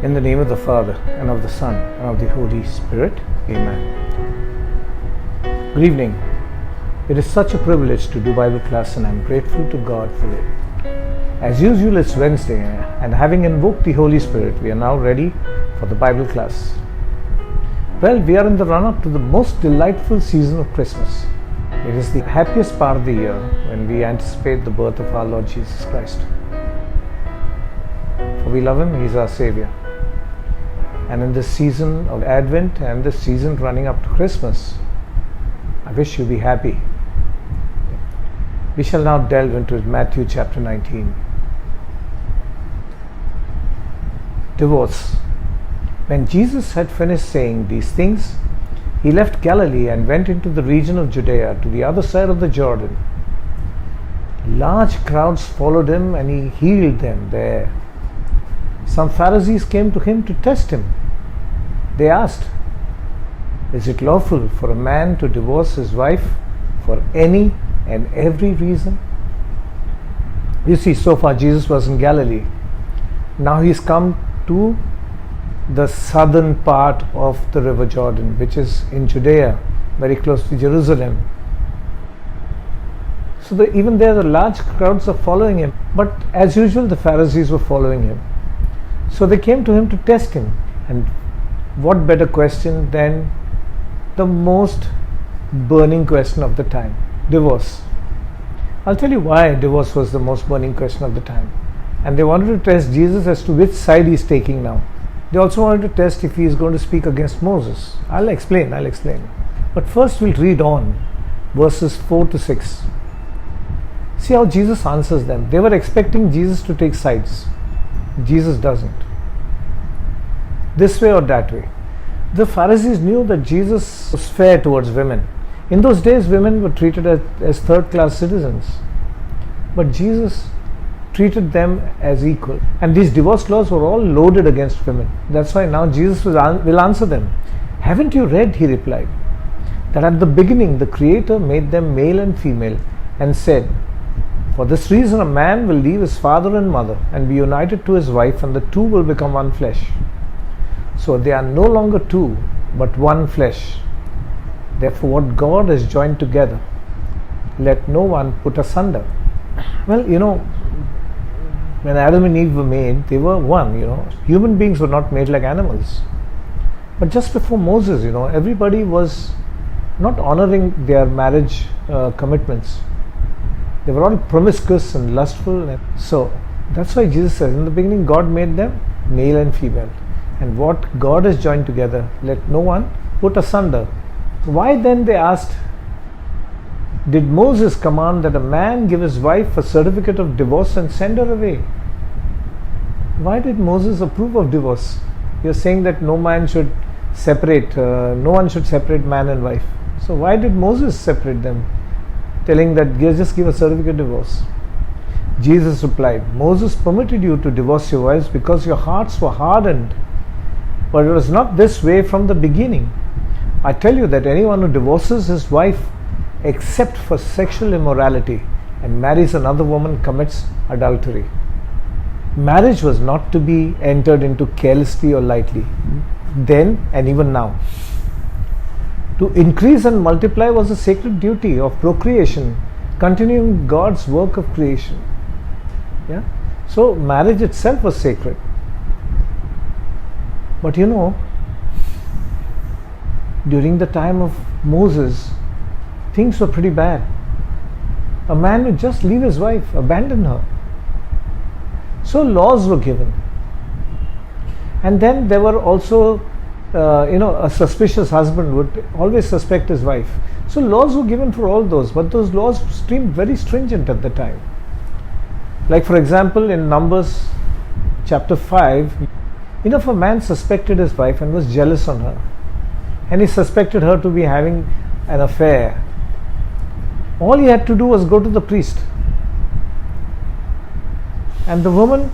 In the name of the Father, and of the Son, and of the Holy Spirit. Amen. Good evening. It is such a privilege to do Bible class, and I am grateful to God for it. As usual, it's Wednesday, and having invoked the Holy Spirit, we are now ready for the Bible class. Well, we are in the run-up to the most delightful season of Christmas. It is the happiest part of the year when we anticipate the birth of our Lord Jesus Christ. For we love Him, He is our Savior. And in this season of Advent and this season running up to Christmas, I wish you be happy. We shall now delve into Matthew chapter 19. Divorce. When Jesus had finished saying these things, He left Galilee and went into the region of Judea to the other side of the Jordan. Large crowds followed Him and He healed them there. Some Pharisees came to Him to test Him. They asked, "Is it lawful for a man to divorce his wife for any and every reason?" You see, so far Jesus was in Galilee. Now He's come to the southern part of the river Jordan, which is in Judea, very close to Jerusalem. So even there the large crowds are following Him. But as usual, the Pharisees were following Him. So they came to Him to test Him. And what better question than the most burning question of the time: divorce. I'll tell you why divorce was the most burning question of the time. And they wanted to test Jesus as to which side He's taking now. They also wanted to test if He is going to speak against Moses. I'll explain. But first we'll read on verses 4 to 6. See how Jesus answers them. They were expecting Jesus to take sides. Jesus doesn't. This way or that way. The Pharisees knew that Jesus was fair towards women. In those days, women were treated as third-class citizens. But Jesus treated them as equal. And these divorce laws were all loaded against women. That's why now Jesus will answer them. "Haven't you read," He replied, "that at the beginning the Creator made them male and female and said, 'For this reason a man will leave his father and mother and be united to his wife, and the two will become one flesh.' So they are no longer two, but one flesh. Therefore what God has joined together, let no one put asunder." Well, when Adam and Eve were made, they were one, Human beings were not made like animals. But just before Moses, everybody was not honoring their marriage commitments. They were all promiscuous and lustful. So that's why Jesus says, in the beginning God made them male and female. And what God has joined together, let no one put asunder. Why then, they asked, did Moses command that a man give his wife a certificate of divorce and send her away? Why did Moses approve of divorce? You're saying that no one should separate man and wife. So why did Moses separate them, telling that just give a certificate of divorce? Jesus replied, "Moses permitted you to divorce your wives because your hearts were hardened. But it was not this way from the beginning. I tell you that anyone who divorces his wife except for sexual immorality and marries another woman commits adultery." Marriage was not to be entered into carelessly or lightly, then and even now. To increase and multiply was a sacred duty of procreation, continuing God's work of creation. So marriage itself was sacred. But during the time of Moses, things were pretty bad. A man would just leave his wife, abandon her. So laws were given. And then there were also, a suspicious husband would always suspect his wife. So laws were given for all those, but those laws seemed very stringent at the time. Like for example, in Numbers chapter 5, if a man suspected his wife and was jealous on her, and he suspected her to be having an affair, all he had to do was go to the priest. And the woman,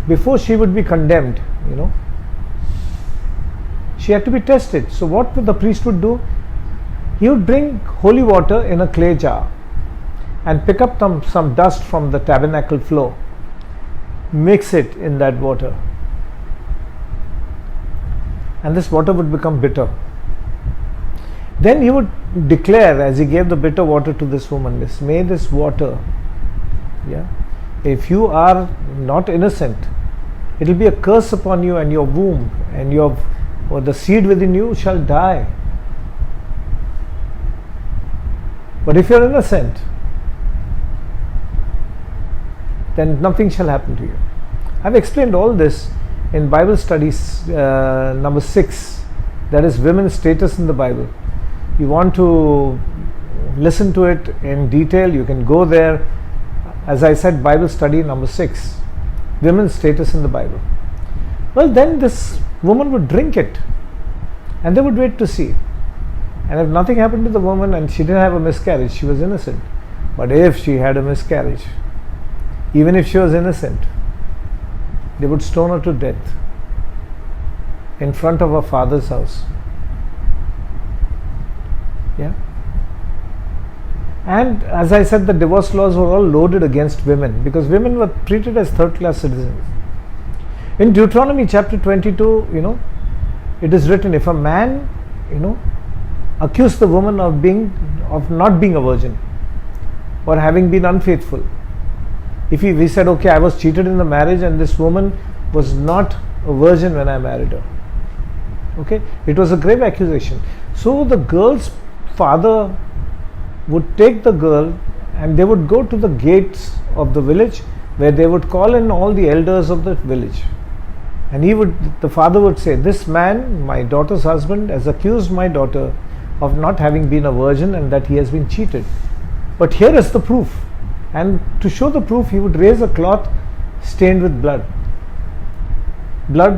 before she would be condemned, she had to be tested. So what the priest would do, he would bring holy water in a clay jar and pick up some dust from the tabernacle floor, mix it in that water, and this water would become bitter. Then he would declare, as he gave the bitter water to this woman, this, may this water, if you are not innocent, it will be a curse upon you and your womb, and or the seed within you shall die. But if you are innocent, then nothing shall happen to you. I have explained all this in Bible studies number 6, that is women's status in the Bible. You want to listen to it in detail, you can go there. As I said, Bible study number 6, women's status in the Bible. Well, then this woman would drink it and they would wait to see. And if nothing happened to the woman and she didn't have a miscarriage, she was innocent. But if she had a miscarriage, even if she was innocent, they would stone her to death in front of her father's house. And as I said, the divorce laws were all loaded against women because women were treated as third-class citizens. In Deuteronomy chapter 22, it is written, if a man, accused the woman of not being a virgin or having been unfaithful, if he said, okay, I was cheated in the marriage and this woman was not a virgin when I married her, okay, it was a grave accusation. So the girl's father would take the girl and they would go to the gates of the village where they would call in all the elders of the village, and the father would say, this man, my daughter's husband, has accused my daughter of not having been a virgin and that he has been cheated, but here is the proof. And to show the proof, he would raise a cloth stained with blood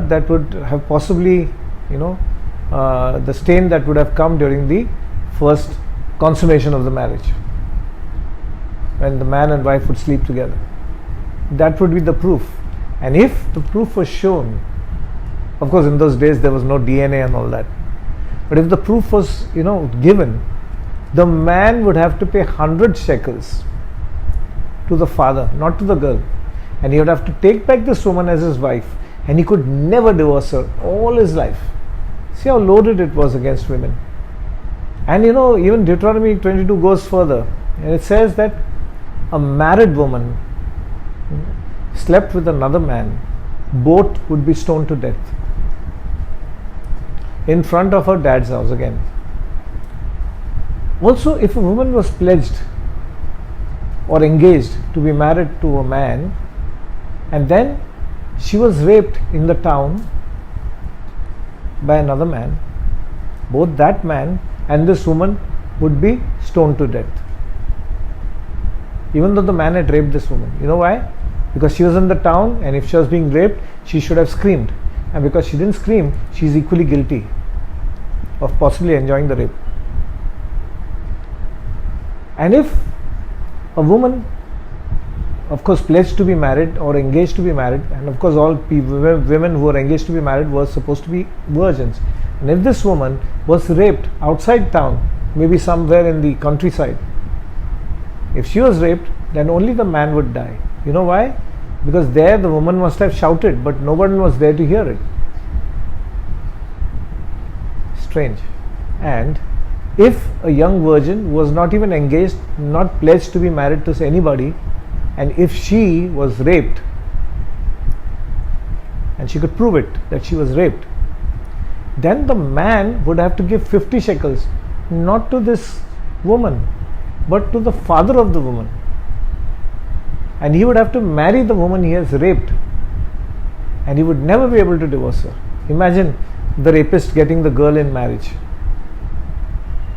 that would have possibly, the stain that would have come during the first consummation of the marriage, when the man and wife would sleep together. That would be the proof. And if the proof was shown, of course in those days there was no DNA and all that, but if the proof was given, the man would have to pay 100 shekels to the father, not to the girl, and he would have to take back this woman as his wife, and he could never divorce her all his life. See how loaded it was against women. And even Deuteronomy 22 goes further, and it says that a married woman slept with another man, both would be stoned to death in front of her dad's house again. Also, if a woman was pledged or engaged to be married to a man and then she was raped in the town by another man, both that man and this woman would be stoned to death, even though the man had raped this woman. You know why? Because she was in the town, and if she was being raped, she should have screamed, and because she didn't scream, she is equally guilty of possibly enjoying the rape. And if a woman, of course, pledged to be married or engaged to be married, and of course all women who were engaged to be married were supposed to be virgins, and if this woman was raped outside town, maybe somewhere in the countryside, if she was raped, then only the man would die. You know why? Because there the woman must have shouted, but no one was there to hear it. Strange. And if a young virgin was not even engaged, not pledged to be married to anybody, and if she was raped, and she could prove it that she was raped, then the man would have to give 50 shekels, not to this woman, but to the father of the woman. And he would have to marry the woman he has raped, and he would never be able to divorce her. Imagine the rapist getting the girl in marriage.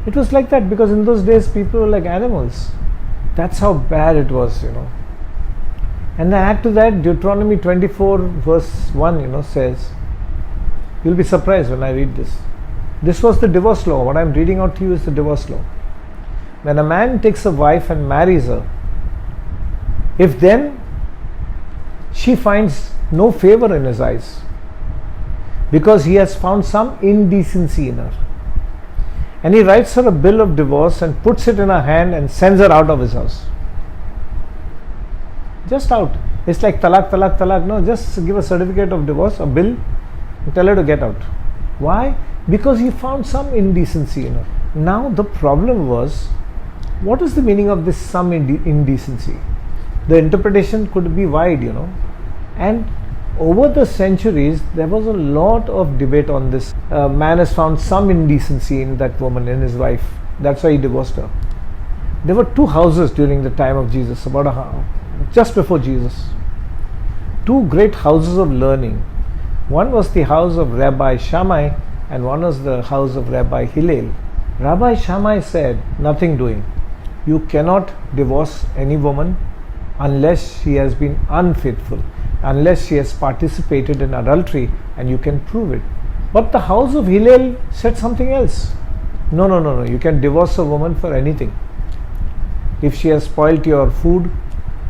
It was like that because in those days people were like animals. That's how bad it was, And then add to that, Deuteronomy 24 verse 1, says, you'll be surprised when I read this. This was the divorce law. What I'm reading out to you is the divorce law. When a man takes a wife and marries her, if then she finds no favor in his eyes because he has found some indecency in her, and he writes her a bill of divorce and puts it in her hand and sends her out of his house. Just out. It's like talak, talak, talak. No, just give a certificate of divorce, a bill, and tell her to get out. Why? Because he found some indecency in her. Now the problem was, what is the meaning of this some indecency? The interpretation could be wide, and over the centuries there was a lot of debate on this. Man has found some indecency in that woman, in his wife. That's why he divorced her. There were two houses during the time of Jesus, just before Jesus. Two great houses of learning. One was the house of Rabbi Shammai and one was the house of Rabbi Hillel. Rabbi Shammai said, nothing doing. You cannot divorce any woman unless she has been unfaithful, unless she has participated in adultery and you can prove it. But the house of Hillel said something else. No, you can divorce a woman for anything. If she has spoilt your food,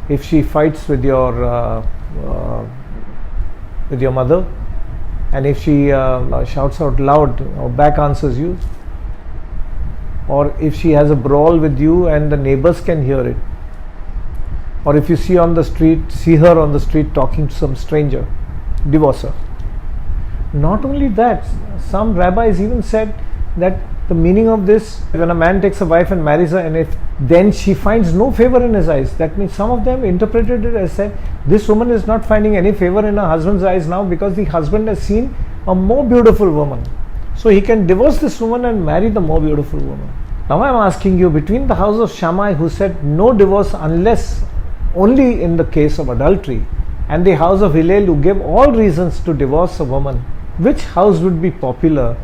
if she fights with your mother, and if she shouts out loud or back answers you, or if she has a brawl with you and the neighbors can hear it, or if you see her on the street talking to some stranger, divorce her. Not only that, some rabbis even said that the meaning of this, when a man takes a wife and marries her, and if then she finds no favor in his eyes, that means some of them interpreted it as said, this woman is not finding any favor in her husband's eyes now because the husband has seen a more beautiful woman. So he can divorce this woman and marry the more beautiful woman. Now I am asking you, between the house of Shammai, who said no divorce unless only in the case of adultery, and the house of Hillel, who gave all reasons to divorce a woman, which house would be popular?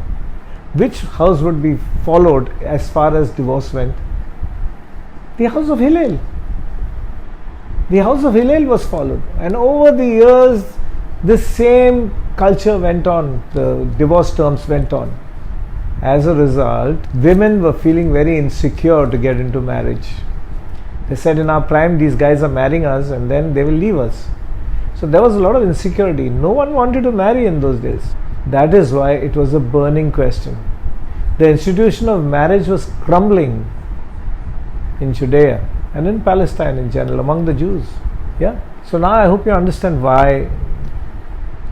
Which house would be followed as far as divorce went? The house of Hillel. The house of Hillel was followed, and over the years this same culture went on, the divorce terms went on. As a result, women were feeling very insecure to get into marriage. They said, in our prime these guys are marrying us and then they will leave us. So there was a lot of insecurity. No one wanted to marry in those days. That is why it was a burning question. The institution of marriage was crumbling in Judea and in Palestine in general, among the Jews. Yeah. So now I hope you understand why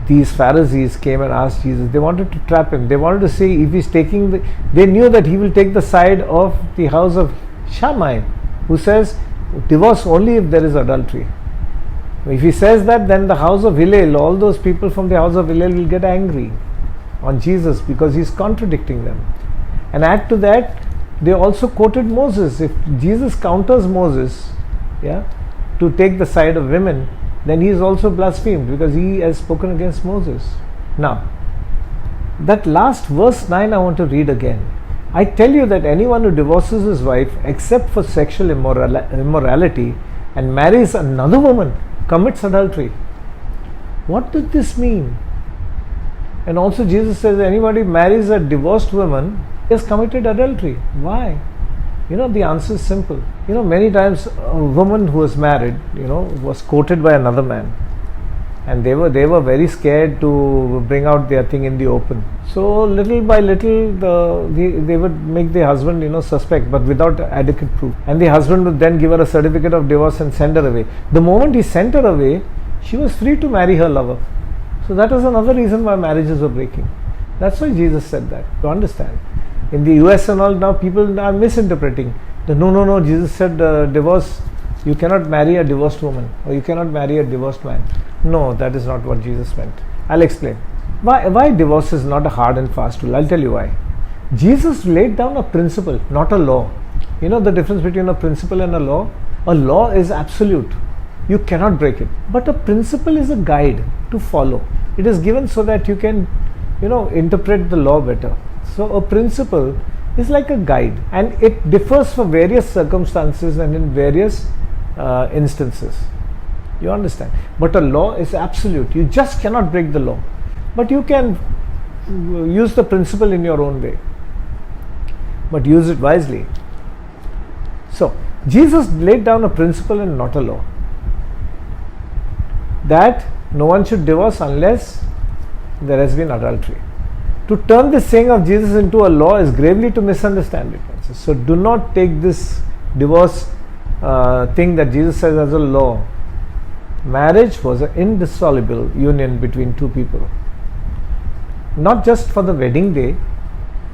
these Pharisees came and asked Jesus. They wanted to trap him. They wanted to see if he's taking they knew that he will take the side of the house of Shammai, who says divorce only if there is adultery. If he says that, then the house of Hillel, all those people from the house of Hillel will get angry on Jesus because he's contradicting them. And add to that, they also quoted Moses. If Jesus counters Moses, to take the side of women, then he is also blasphemed because he has spoken against Moses. Now, that last verse 9 I want to read again. I tell you that anyone who divorces his wife except for sexual immorality and marries another woman commits adultery. What did this mean? And also Jesus says anybody marries a divorced woman has committed adultery. Why? The answer is simple. Many times a woman who was married, was courted by another man, and they were very scared to bring out their thing in the open. So little by little they would make the husband suspect, but without adequate proof, and the husband would then give her a certificate of divorce and send her away. The moment he sent her away, she was free to marry her lover. So that is another reason why marriages were breaking. That's why Jesus said that, to understand. In the US and all, now people are misinterpreting. No, Jesus said divorce, you cannot marry a divorced woman or you cannot marry a divorced man. No, that is not what Jesus meant. I'll explain. Why divorce is not a hard and fast rule? I'll tell you why. Jesus laid down a principle, not a law. You know the difference between a principle and a law? A law is absolute. You cannot break it. But a principle is a guide to follow. It is given so that you can, interpret the law better. So a principle is like a guide, and it differs for various circumstances and in various instances. You understand? But a law is absolute. You just cannot break the law. But you can use the principle in your own way. But use it wisely. So, Jesus laid down a principle and not a law. That no one should divorce unless there has been adultery. To turn this saying of Jesus into a law is gravely to misunderstand it. So do not take this divorce thing that Jesus says as a law. Marriage was an indissoluble union between two people. not just for the wedding day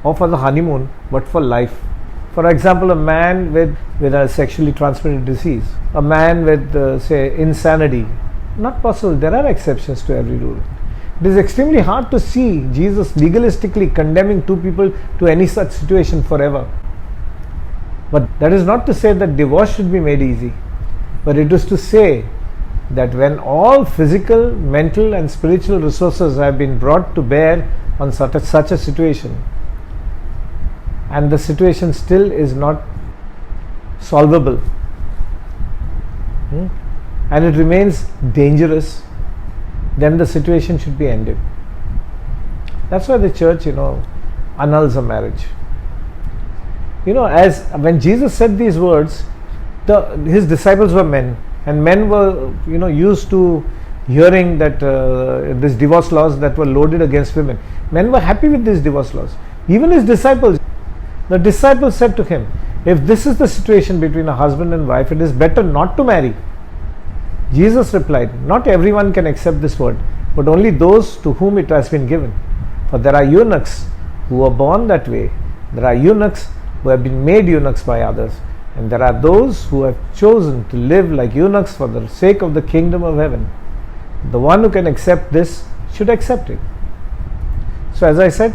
or for the honeymoon, but for life. For example, a man with a sexually transmitted disease, a man with, say, insanity. Not possible. There are exceptions to every rule. It is extremely hard to see Jesus legalistically condemning two people to any such situation forever. But that is not to say that divorce should be made easy, but it is to say that when all physical, mental and spiritual resources have been brought to bear on such a situation, and the situation still is not solvable, and it remains dangerous, then the situation should be ended. That's why the church, annuls a marriage. As when Jesus said these words, his disciples were men, and men were, used to hearing that these divorce laws that were loaded against women. Men were happy with these divorce laws. Even his disciples, the disciples said to him, if this is the situation between a husband and wife, it is better not to marry. Jesus replied, not everyone can accept this word, but only those to whom it has been given. For there are eunuchs who are born that way. There are eunuchs who have been made eunuchs by others. And there are those who have chosen to live like eunuchs for the sake of the kingdom of heaven. The one who can accept this should accept it. So as I said,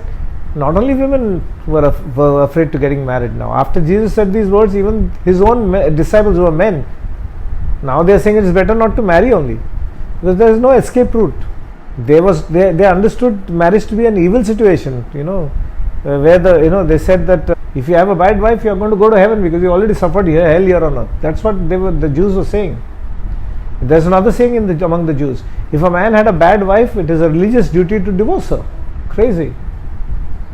not only women were afraid to getting married now. After Jesus said these words, even his own disciples who were men, now they are saying it is better not to marry only, because there is no escape route. They understood marriage to be an evil situation, where they said that if you have a bad wife, you are going to go to heaven because you already suffered hell here on earth. That's what the Jews were saying. There's another saying among the Jews: if a man had a bad wife, it is a religious duty to divorce her. Crazy.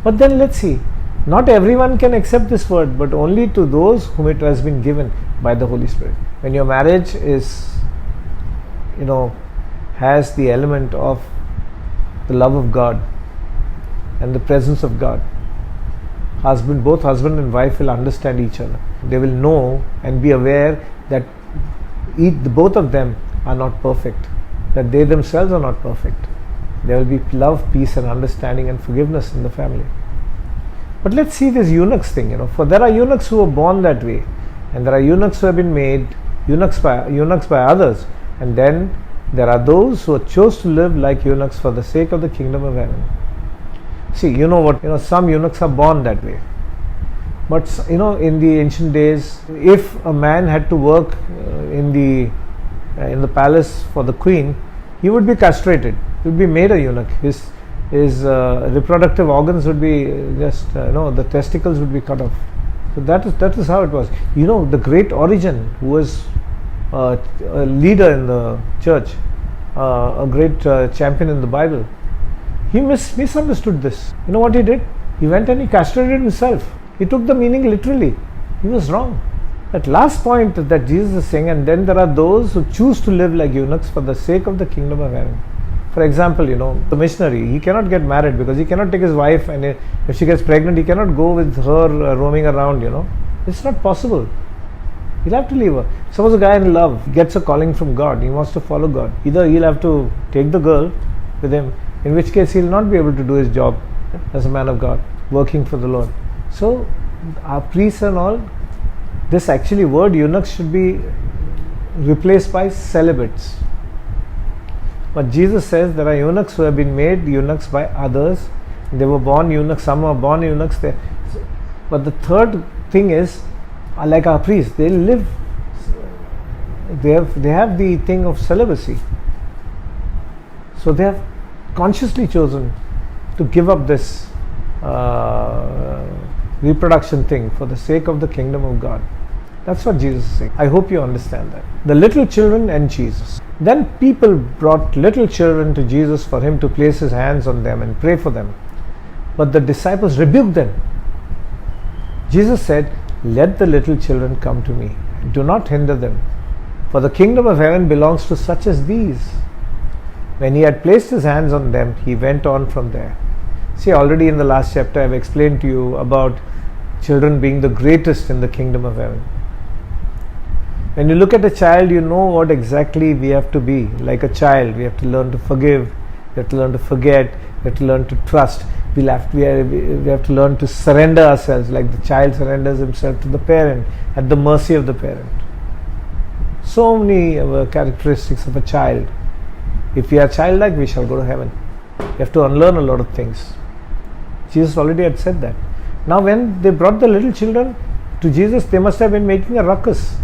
But then let's see. Not everyone can accept this word, but only to those whom it has been given by the Holy Spirit. When your marriage is, has the element of the love of God and the presence of God, both husband and wife will understand each other. They will know and be aware that both of them are not perfect, that they themselves are not perfect. There will be love, peace and understanding and forgiveness in the family. But let's see this eunuchs thing, for there are eunuchs who are born that way, and there are eunuchs who have been made eunuchs by others, and then there are those who chose to live like eunuchs for the sake of the kingdom of heaven. See, some eunuchs are born that way. But in the ancient days, if a man had to work in the palace for the queen, he would be castrated. He would be made a eunuch. His reproductive organs would be the testicles would be cut off. So that is how it was. The great Origen, who was a leader in the church, a great champion in the Bible, he misunderstood this. You know what he did? He went and he castrated himself. He took the meaning literally. He was wrong. That last point that Jesus is saying, and then there are those who choose to live like eunuchs for the sake of the kingdom of heaven. For example, the missionary, he cannot get married because he cannot take his wife, and if she gets pregnant, he cannot go with her roaming around, It's not possible. He'll have to leave her. Suppose a guy in love gets a calling from God, he wants to follow God. Either he'll have to take the girl with him, in which case he'll not be able to do his job as a man of God, working for the Lord. So, our priests and all, this actually word eunuchs should be replaced by celibates. But Jesus says there are eunuchs who have been made eunuchs by others. They were born eunuchs, some are born eunuchs. But the third thing is, like our priests, they live, they have the thing of celibacy. So they have consciously chosen to give up this reproduction thing for the sake of the kingdom of God. That's what Jesus is saying. I hope you understand that. The little children and Jesus. Then people brought little children to Jesus for him to place his hands on them and pray for them. But the disciples rebuked them. Jesus said, "Let the little children come to me. Do not hinder them. For the kingdom of heaven belongs to such as these." When he had placed his hands on them, he went on from there. See, already in the last chapter I have explained to you about children being the greatest in the kingdom of heaven. When you look at a child, you know what exactly we have to be. Like a child, we have to learn to forgive, we have to learn to forget, We have to learn to trust. We have to learn to surrender ourselves, like the child surrenders himself to the parent, at the mercy of the parent. So many characteristics of a child. If we are childlike, we shall go to heaven. We have to unlearn a lot of things. Jesus already had said that. Now when they brought the little children to Jesus, they must have been making a ruckus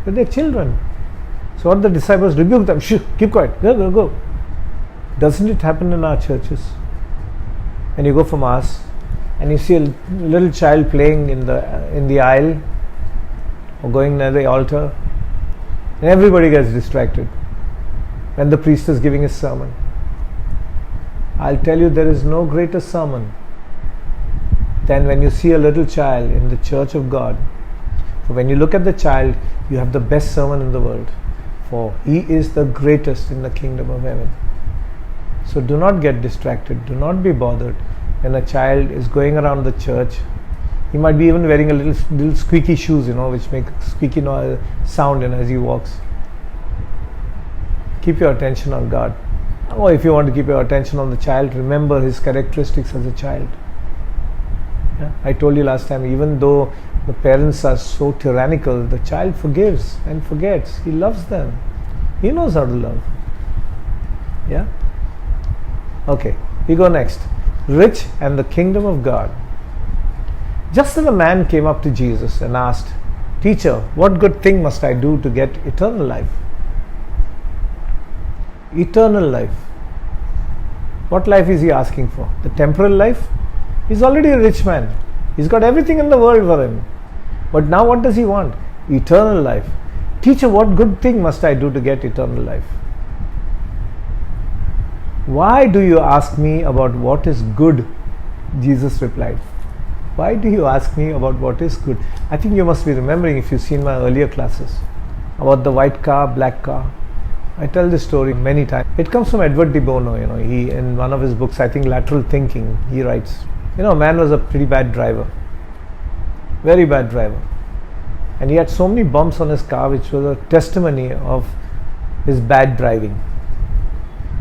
with their children. So what the disciples rebuked them, shh, keep quiet, go. Doesn't it happen in our churches? When you go for mass and you see a little child playing in the aisle or going near the altar, and everybody gets distracted when the priest is giving his sermon. I'll tell you, there is no greater sermon than when you see a little child in the church of God. For when you look at the child, you have the best sermon in the world, for he is the greatest in the kingdom of heaven. So do not get distracted, do not be bothered when a child is going around the church. He might be even wearing a little squeaky shoes, which make squeaky sound as he walks. Keep your attention on God. Or if you want to keep your attention on the child, remember his characteristics as a child. Yeah? I told you last time, even though the parents are so tyrannical, the child forgives and forgets. He loves them. He knows how to love. Yeah? Okay, we go next. Rich and the kingdom of God. Just as a man came up to Jesus and asked, "Teacher, what good thing must I do to get eternal life?" Eternal life. What life is he asking for? The temporal life? He's already a rich man. He's got everything in the world for him. But now what does he want? Eternal life. Teacher, what good thing must I do to get eternal life? Why do you ask me about what is good? Jesus replied. Why do you ask me about what is good? I think you must be remembering, if you've seen my earlier classes, about the white car, black car. I tell this story many times. It comes from Edward de Bono. He, in one of his books, I think Lateral Thinking, he writes, a man was a pretty bad driver, very bad driver, and he had so many bumps on his car, which was a testimony of his bad driving.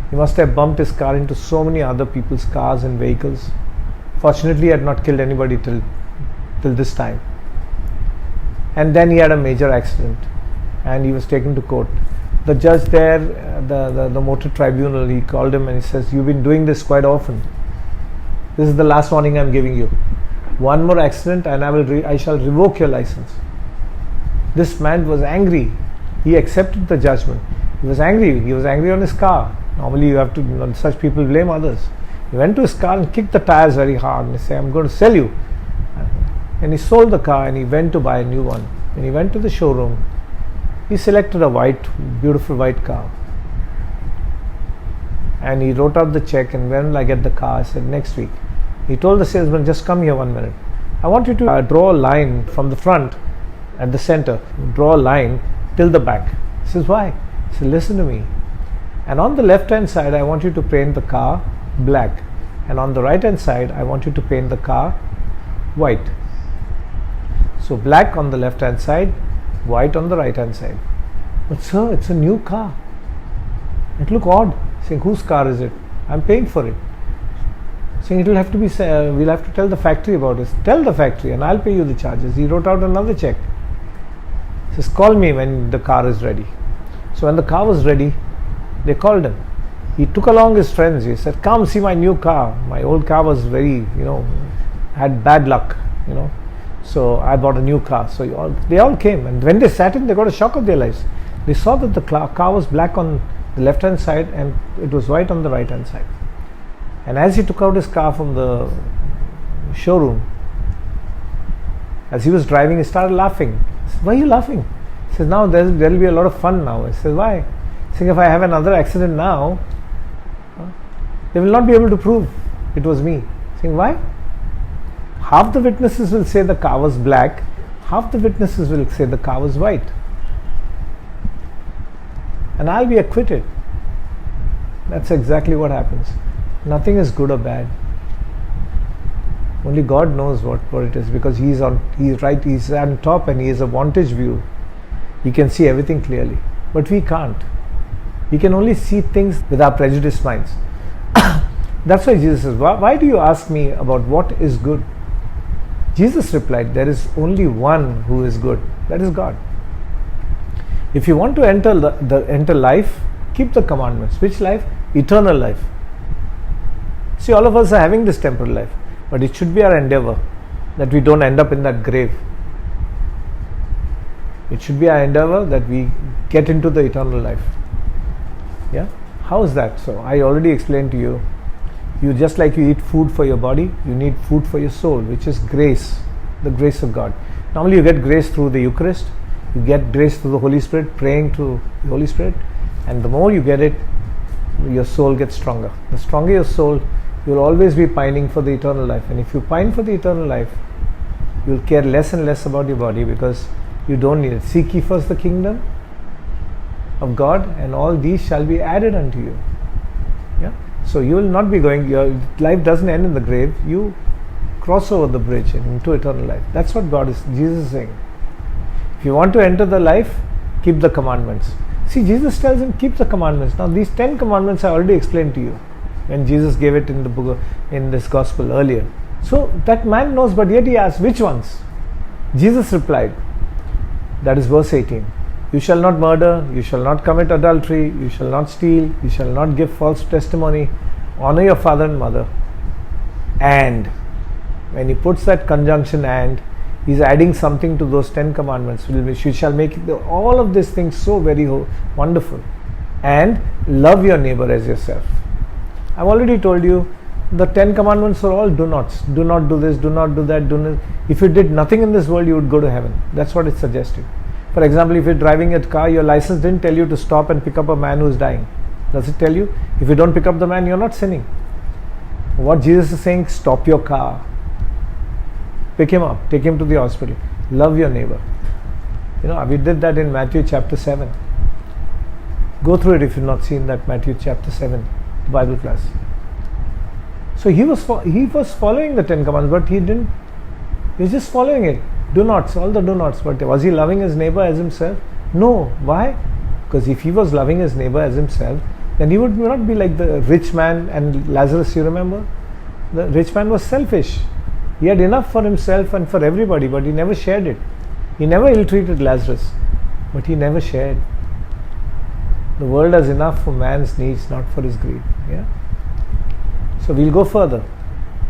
He must have bumped his car into so many other people's cars and vehicles. Fortunately, he had not killed anybody till this time. And then he had a major accident and he was taken to court. The judge there, the motor tribunal, he called him and he says, "You've been doing this quite often. This is the last warning I'm giving you. One more accident and I shall revoke your license." This man was angry. He accepted the judgment. He was angry. He was angry on his car. Normally you have to, such people blame others. He went to his car and kicked the tires very hard and he said, "I'm going to sell you." And he sold the car and he went to buy a new one. When he went to the showroom, he selected a beautiful white car. And he wrote out the check, and when I get the car, I said, "Next week." He told the salesman, "Just come here 1 minute. I want you to draw a line from the front at the center, draw a line till the back." He says, "Why?" He said, "Listen to me. And on the left hand side, I want you to paint the car black. And on the right hand side, I want you to paint the car white. So black on the left hand side, white on the right hand side." "But sir, it's a new car. It look odd." Saying, "Whose car is it? I'm paying for it." Saying, "It'll have to be, we'll have to tell the factory about this." "Tell the factory and I'll pay you the charges." He wrote out another check. He says, "Call me when the car is ready." So when the car was ready, they called him. He took along his friends. He said, "Come see my new car. My old car was very, had bad luck, So I bought a new car." So they all came, and when they sat in, they got a shock of their lives. They saw that the car was black on the left hand side and it was white on the right hand side. And as he took out his car from the showroom, as he was driving, he started laughing. He said, "Why are you laughing?" He says, "Now there will be a lot of fun now." I said, "Why?" He said, "If I have another accident now, they will not be able to prove it was me." Saying, "Why?" Half the witnesses will say the car was black, half the witnesses will say the car was white. And I'll be acquitted. That's exactly what happens. Nothing is good or bad. Only God knows what it is, because He's on top and He has a vantage view. He can see everything clearly. But we can't. We can only see things with our prejudiced minds. That's why Jesus says, why do you ask me about what is good? Jesus replied, there is only one who is good, that is God. If you want to enter life, keep the commandments. Which life? Eternal life. See, all of us are having this temporal life, but it should be our endeavor that we don't end up in that grave. It should be our endeavor that we get into the eternal life. Yeah? How is that? So I already explained to you. You just like you eat food for your body, you need food for your soul, which is grace, the grace of God. Normally you get grace through the Eucharist, you get grace through the Holy Spirit, praying to the Holy Spirit, and the more you get it, your soul gets stronger. The stronger your soul, you'll always be pining for the eternal life. And if you pine for the eternal life, you'll care less and less about your body because you don't need it. Seek ye first the kingdom of God, and all these shall be added unto you. Yeah. So you will not be going, your life doesn't end in the grave, you cross over the bridge into eternal life. That's what Jesus is saying. If you want to enter the life, keep the commandments. See, Jesus tells him, keep the commandments. Now these 10 commandments I already explained to you when Jesus gave it in the book, in this gospel earlier. So that man knows, but yet he asks, which ones? Jesus replied, that is verse 18. You shall not murder, you shall not commit adultery, you shall not steal, you shall not give false testimony, honor your father and mother. And when he puts that conjunction and, he's adding something to those 10 commandments. You shall make all of these things so very wonderful. And love your neighbor as yourself. I've already told you, the 10 commandments are all do nots. Do not do this, do not do that. If you did nothing in this world, you would go to heaven. That's what it's suggesting. For example, if you're driving a car, your license didn't tell you to stop and pick up a man who is dying. Does it tell you? If you don't pick up the man, you're not sinning. What Jesus is saying, stop your car. Pick him up, take him to the hospital. Love your neighbor. You know, we did that in Matthew chapter 7. Go through it if you've not seen that Matthew chapter 7 Bible class. So he was following the 10 commandments, but he was just following it. Do nots, all the do nots. But was he loving his neighbor as himself? No. Why? Because if he was loving his neighbor as himself, then he would not be like the rich man and Lazarus, you remember? The rich man was selfish. He had enough for himself and for everybody, but he never shared it. He never ill-treated Lazarus, but he never shared. The world has enough for man's needs, not for his greed. Yeah. So we'll go further.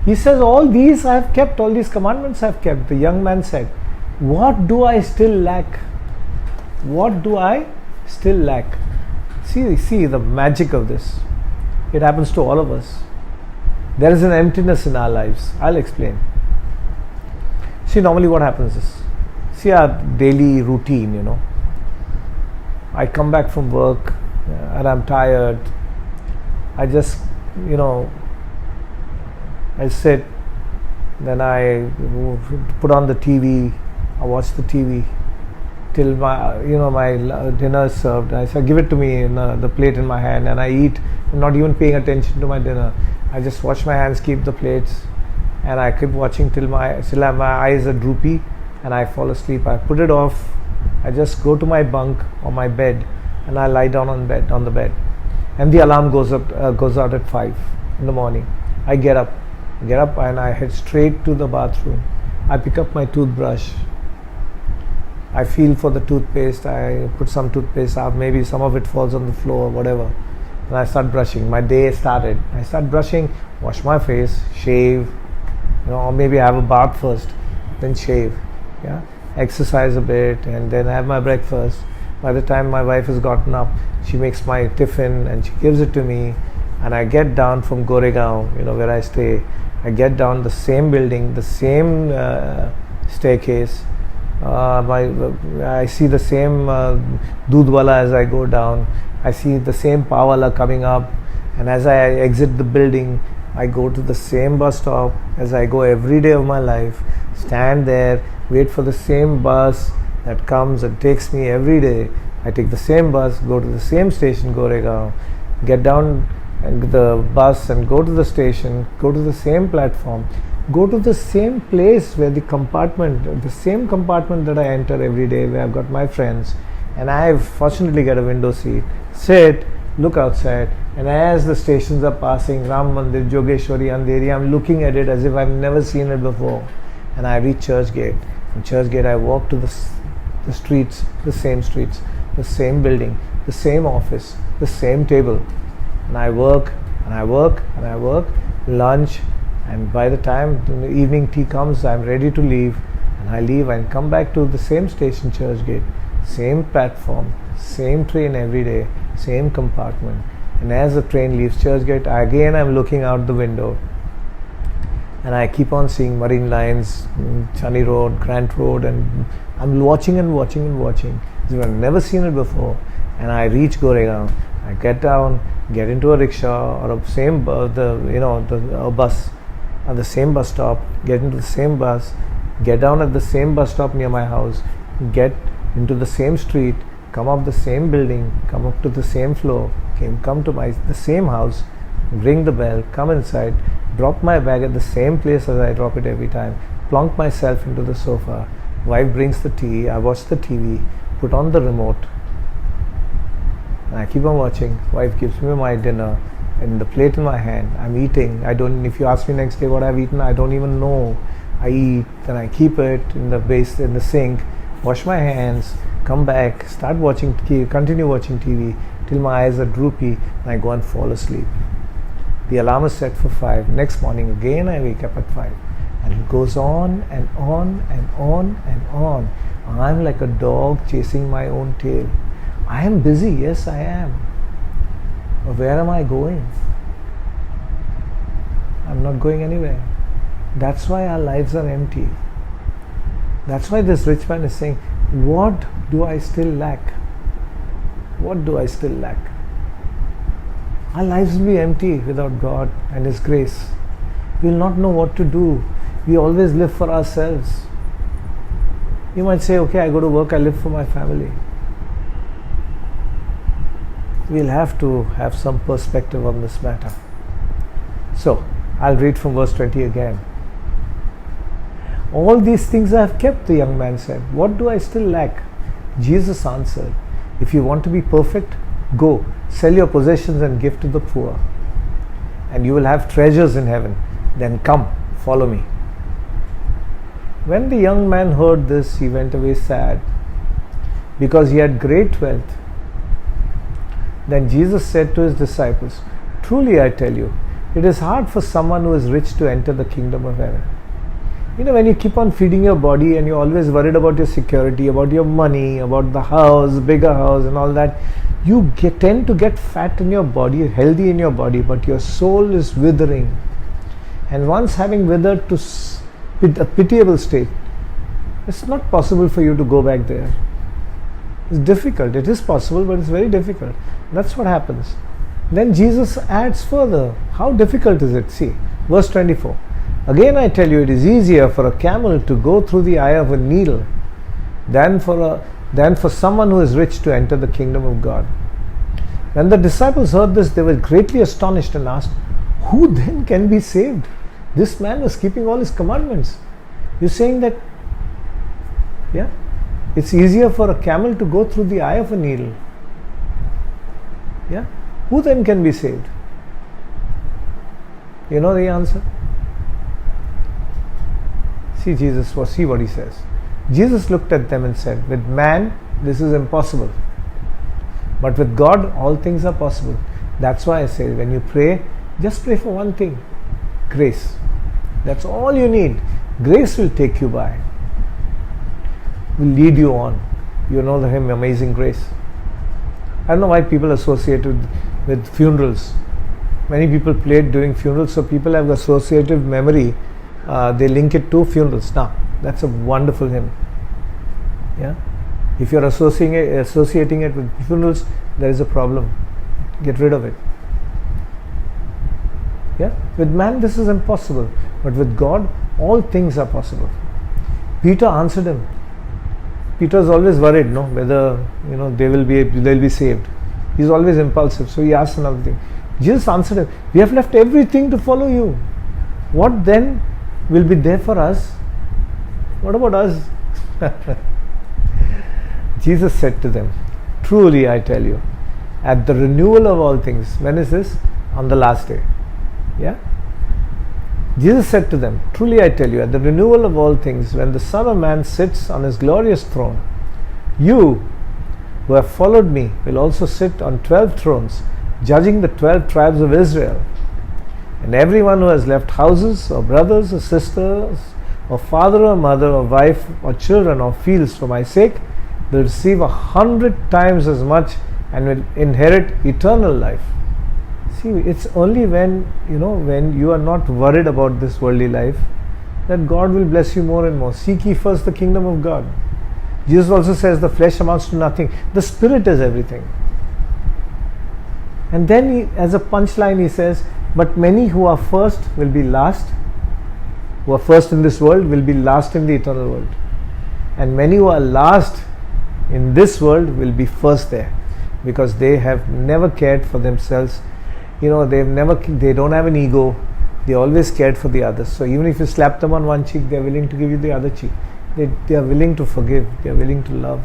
He says, all these I have kept, all these commandments I have kept. The young man said, what do I still lack? What do I still lack? See the magic of this. It happens to all of us. There is an emptiness in our lives. I'll explain. See, normally what happens is, see our daily routine, you know. I come back from work and I'm tired. I just, you know, I sit, then I put on the TV, I watch the TV till my dinner is served. I say, give it to me in the plate in my hand, and I eat. I'm not even paying attention to my dinner. I just wash my hands, keep the plates, and I keep watching till my eyes are droopy, and I fall asleep. I put it off. I just go to my bunk or my bed, and I lie down on the bed, and the alarm goes out at 5 in the morning. I get up and I head straight to the bathroom. I pick up my toothbrush. I feel for the toothpaste. I put some toothpaste out. Maybe some of it falls on the floor or whatever. And I start brushing. My day started. I start brushing, wash my face, shave, or maybe I have a bath first, then shave. Yeah, exercise a bit, and then I have my breakfast. By the time my wife has gotten up, she makes my tiffin and she gives it to me. And I get down from Goregaon, where I stay. I get down the same building, the same staircase. I see the same doodhwala as I go down. I see the same pawala coming up, and as I exit the building, I go to the same bus stop as I go every day of my life. Stand there, wait for the same bus that comes and takes me every day. I take the same bus, go to the same station, Goregaon, get down and the bus and go to the station, go to the same platform, go to the same place where the same compartment that I enter every day, where I've got my friends, and I fortunately get a window seat, sit, look outside, and as the stations are passing, Ram Mandir, Jogeshwari, Andheri, I'm looking at it as if I've never seen it before. And I reach Church Gate. From Church Gate, I walk to the streets, the same building, the same office, the same table. And I work, and I work, and I work, lunch, and by the time the evening tea comes, I'm ready to leave. And I leave and come back to the same station, Church Gate, same platform, same train every day, same compartment. And as the train leaves Church Gate, I'm looking out the window. And I keep on seeing Marine Lines, Chani Road, Grant Road, and I'm watching and watching and watching. I've never seen it before. And I reach Goregaon. I get down, get into a rickshaw or a bus at the same bus stop, get into the same bus, get down at the same bus stop near my house, get into the same street, come up the same building, come up to the same floor, come to the same house, ring the bell, come inside, drop my bag at the same place as I drop it every time, plonk myself into the sofa, wife brings the tea, I watch the TV, put on the remote, and I keep on watching. Wife gives me my dinner and the plate in my hand. I'm eating. If you ask me next day what I've eaten, I don't even know. I eat, then I keep it in the sink, wash my hands, come back, start watching, continue watching TV till my eyes are droopy, and I go and fall asleep. The alarm is set for 5. Next morning again I wake up at 5. And it goes on and on and on and on. I'm like a dog chasing my own tail. I am busy, yes I am. But where am I going? I'm not going anywhere. That's why our lives are empty. That's why this rich man is saying, what do I still lack? What do I still lack? Our lives will be empty without God and His grace. We will not know what to do. We always live for ourselves. You might say, okay, I go to work, I live for my family. We'll have to have some perspective on this matter. So, I'll read from verse 20 again. All these things I have kept, the young man said. What do I still lack? Jesus answered, if you want to be perfect, go, sell your possessions and give to the poor, and you will have treasures in heaven. Then come, follow me. When the young man heard this, he went away sad, because he had great wealth. Then Jesus said to his disciples, truly I tell you, it is hard for someone who is rich to enter the kingdom of heaven. When you keep on feeding your body and you're always worried about your security, about your money, about the house, bigger house and all that, you tend to get fat in your body, healthy in your body, but your soul is withering. And once having withered to a pitiable state, it's not possible for you to go back there. It's difficult. It is possible, but it's very difficult. That's what happens. Then Jesus adds further. How difficult is it? See, verse 24. Again I tell you, it is easier for a camel to go through the eye of a needle than for someone who is rich to enter the kingdom of God. When the disciples heard this, they were greatly astonished and asked, who then can be saved? This man was keeping all his commandments. You're saying that, it's easier for a camel to go through the eye of a needle. Who then can be saved? You know the answer? See what he says. Jesus looked at them and said, with man, this is impossible. But with God, all things are possible. That's why I say, when you pray, just pray for one thing. Grace. That's all you need. Grace will take you by. Will lead you on. You know the hymn, Amazing Grace. I don't know why people associate it with funerals. Many people play it during funerals, so people have associative memory. They link it to funerals. Now, that's a wonderful hymn. If you're associating it with funerals, there is a problem. Get rid of it. With man this is impossible, but with God all things are possible. Peter answered him. Peter is always worried, whether they'll be saved. He's always impulsive, so he asked another thing. Jesus answered him, we have left everything to follow you. What then will be there for us? What about us? Jesus said to them, truly I tell you, at the renewal of all things. When is this? On the last day. Yeah? Jesus said to them, truly I tell you, at the renewal of all things, when the Son of Man sits on his glorious throne, you who have followed me will also sit on 12 thrones, judging the 12 tribes of Israel. And everyone who has left houses or brothers or sisters or father or mother or wife or children or fields for my sake will receive 100 times as much and will inherit eternal life. See, it's only when you are not worried about this worldly life that God will bless you more and more. Seek ye first the kingdom of God. Jesus also says the flesh amounts to nothing. The Spirit is everything. And then as a punchline he says, but many who are first will be last. Who are first in this world will be last in the eternal world. And many who are last in this world will be first there, because they have never cared for themselves. They don't have an ego. They always cared for the others. So even if you slap them on one cheek, they are willing to give you the other cheek. They are willing to forgive. They are willing to love.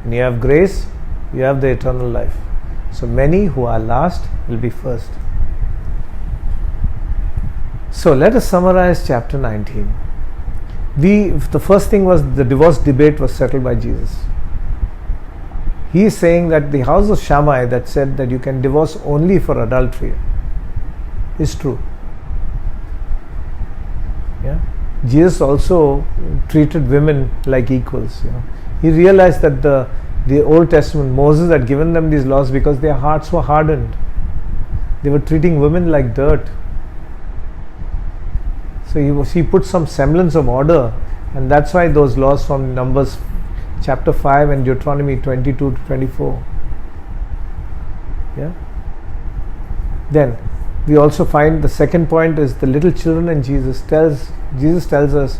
And you have grace, you have the eternal life. So many who are last will be first. So let us summarize chapter 19. The first thing was the divorce debate was settled by Jesus. He is saying that the house of Shammai that said that you can divorce only for adultery is true. Yeah? Jesus also treated women like equals. He realized that the Old Testament, Moses had given them these laws because their hearts were hardened. They were treating women like dirt. So he put some semblance of order, and that's why those laws from Numbers chapter 5 and Deuteronomy 22 to 24. Yeah. Then we also find the second point is the little children, and Jesus tells us,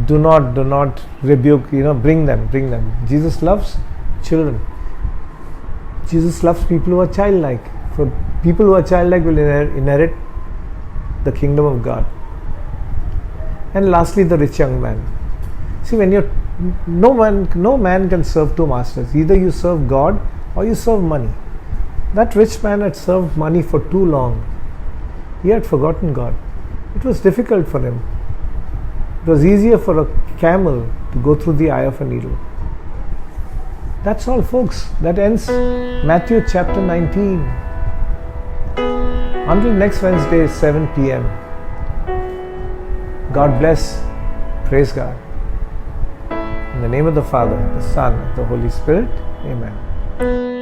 do not rebuke, bring them. Jesus loves children. Jesus loves people who are childlike. For people who are childlike will inherit the kingdom of God. And lastly, the rich young man. See, when no man can serve two masters. Either you serve God or you serve money. That rich man had served money for too long. He had forgotten God. It was difficult for him. It was easier for a camel to go through the eye of a needle. That's all, folks. That ends Matthew chapter 19. Until next Wednesday, 7 p.m. God bless. Praise God. In the name of the Father, the Son, the Holy Spirit. Amen.